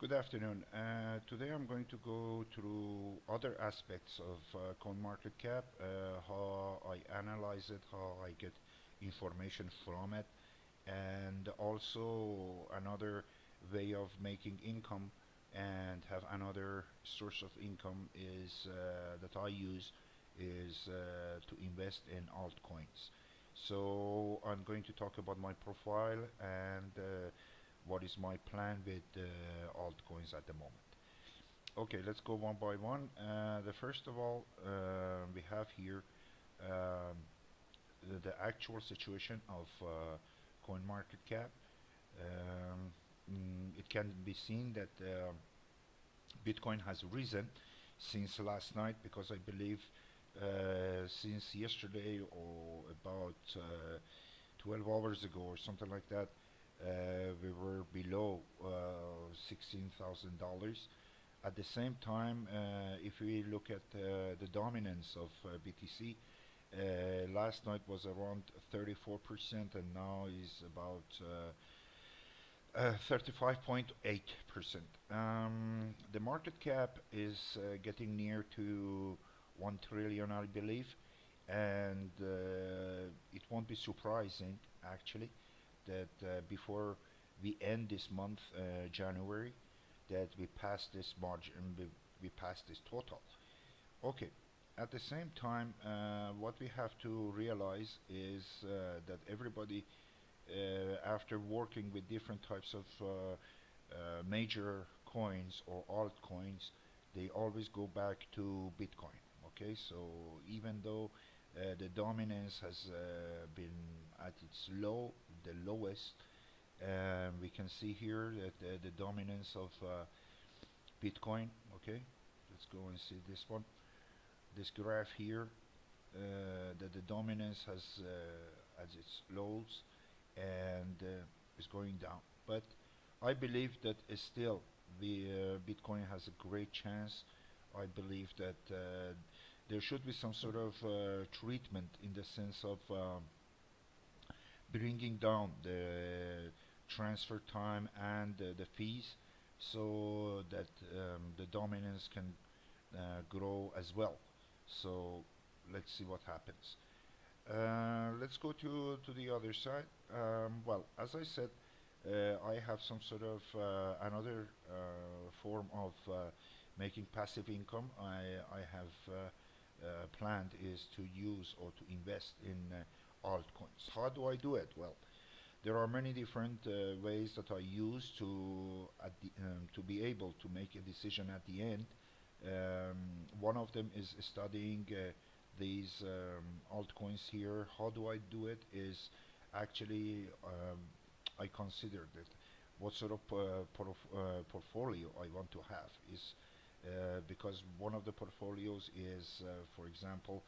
Good afternoon. Today I'm going to go through other aspects of Coinmarketcap, how I analyze it, how I get information from it, and also another way of making income and have another source of income is that I use is to invest in altcoins. So I'm going to talk about my profile and what is my plan with altcoins at the moment. Okay, let's go one by one. The first of all, we have here um, the actual situation of CoinMarketCap. It can be seen that Bitcoin has risen since last night because I believe since yesterday or about 12 hours ago or something like that, we were below $16,000. At the same time, if we look at the dominance of BTC, last night was around 34% and now is about 35.8%. The market cap is getting near to 1 trillion, I believe, and it won't be surprising actually that before we end this month, January, that we pass this margin, we pass this total. Okay. At the same time, what we have to realize is that everybody, after working with different types of major coins or altcoins, they always go back to Bitcoin. Okay, so even though the dominance has been at its the lowest, we can see here that the dominance of Bitcoin. Okay, let's go and see this one. This graph here, that the dominance has at its lows and is going down. But I believe that still the Bitcoin has a great chance. I believe that there should be some sort of treatment in the sense of bringing down the transfer time and the fees so that the dominance can grow as well. So let's see what happens. Let's go to the other side. Well, as I said, I have some sort of another form of making passive income. I have planned is to use or to invest in altcoins. How do I do it? Well, there are many different ways that I use to be able to make a decision at the end. One of them is studying these altcoins here. How do I do it? Is actually I considered it. What sort of portfolio I want to have is because one of the portfolios is, for example,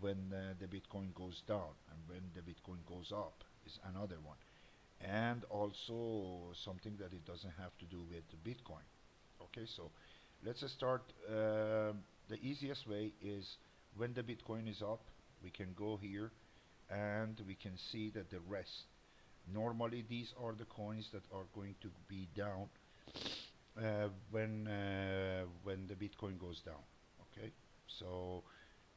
when the Bitcoin goes down and when the Bitcoin goes up is another one, and also something that it doesn't have to do with the Bitcoin. Okay, so let's start. The easiest way is when the Bitcoin is up, we can go here and we can see that the rest. Normally, these are the coins that are going to be down when the Bitcoin goes down. Okay, so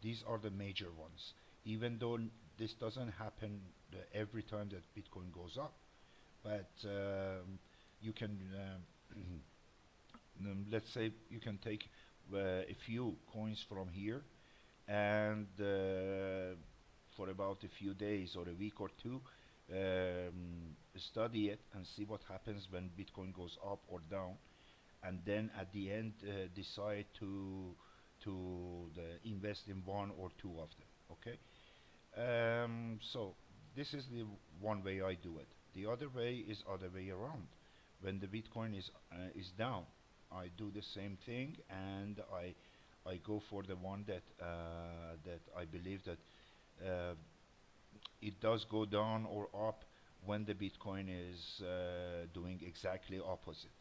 these are the major ones. Even though this doesn't happen every time that Bitcoin goes up, but you can let's say you can take a few coins from here and for about a few days or a week or two study it and see what happens when Bitcoin goes up or down, and then at the end decide to invest in one or two of them. Okay, so this is the one way I do it. The other way is other way around. When the Bitcoin is down, I do the same thing, and I go for the one that I believe that uh, it does go down or up when the Bitcoin is doing exactly opposite.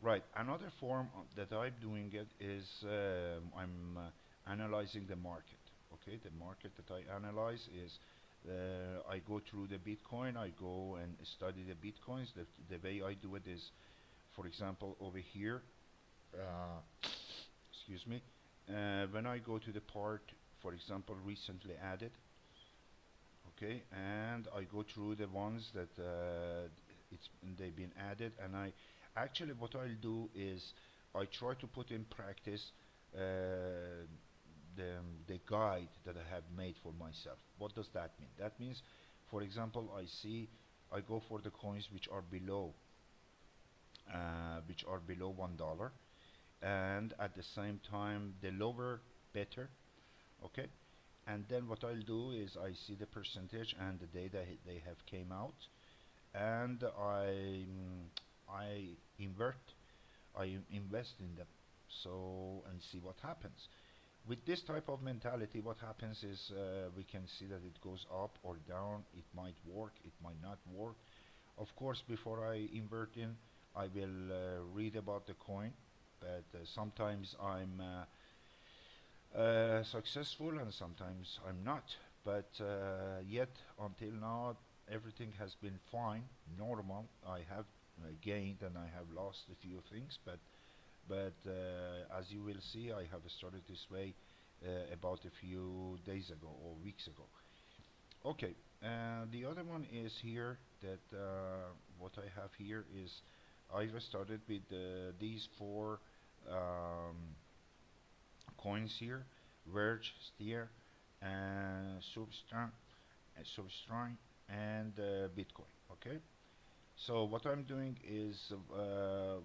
Right. Another form that I'm doing it is I'm analyzing the market. Okay, the market that I analyze is I go through the Bitcoin. I go and study the Bitcoins. The way I do it is For example, over here, uh, excuse me, when I go to the part, for example, recently added, okay, and I go through the ones that they've been added, and I actually what I'll do is I try to put in practice the guide that I have made for myself. What does that mean? That means, for example, I go for the coins which are below $1, and at the same time the lower better, okay. And then what I'll do is I see the percentage and the day that they have came out, and I invert I invest in them, so, and see what happens. With this type of mentality, what happens is we can see that it goes up or down. It might work, it might not work. Of course, before I invert in, I will read about the coin, but sometimes I'm successful and sometimes I'm not. But yet, until now, everything has been fine, normal. I have gained and I have lost a few things, but as you will see, I have started this way about a few days ago or weeks ago. Okay, the other one is here that what I have here is I've started with these four um, coins here: Verge, Steer, and Substrine, and Bitcoin. Okay, so what I'm doing is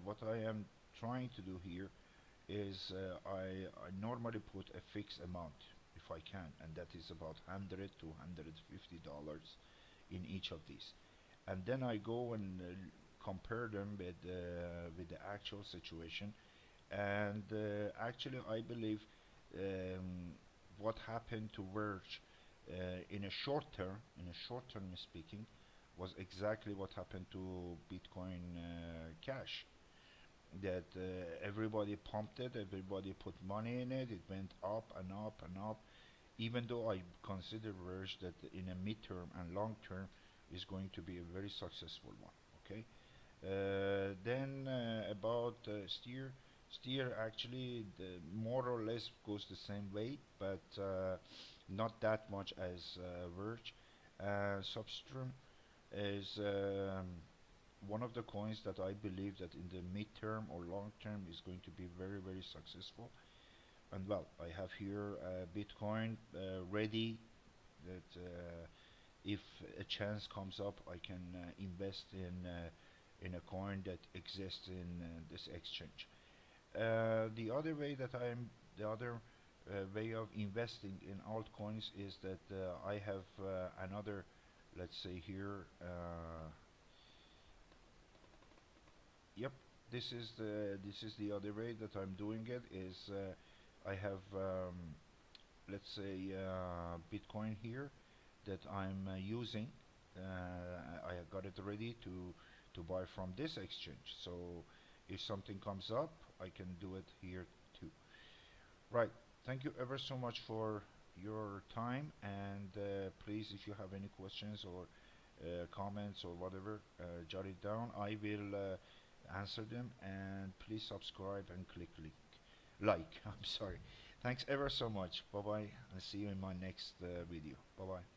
what I am trying to do here is I normally put a fixed amount if I can, and that is about $100 to $150 in each of these, and then I go and compare them with the actual situation. And actually, I believe what happened to Verge in a short term speaking, was exactly what happened to Bitcoin Cash. That everybody pumped it, everybody put money in it, it went up and up and up. Even though I consider Verge that in a midterm and long term is going to be a very successful one. Okay. Then about Steer actually more or less goes the same way, but not that much as Verge. Substrum is one of the coins that I believe that in the midterm or long term is going to be very very successful. And well, I have here Bitcoin ready that if a chance comes up, I can invest in a coin that exists in this exchange. The other way of investing in altcoins is that I have another, let's say here, yep, this is the other way that I'm doing it. Is I have let's say Bitcoin here that I'm using. I got it ready to buy from this exchange. So if something comes up, I can do it here too. Right. Thank you ever so much for your time, and please, if you have any questions or comments or whatever, jot it down. I will answer them, and please subscribe and click like. I'm sorry. Thanks ever so much. Bye bye, and see you in my next video. Bye bye.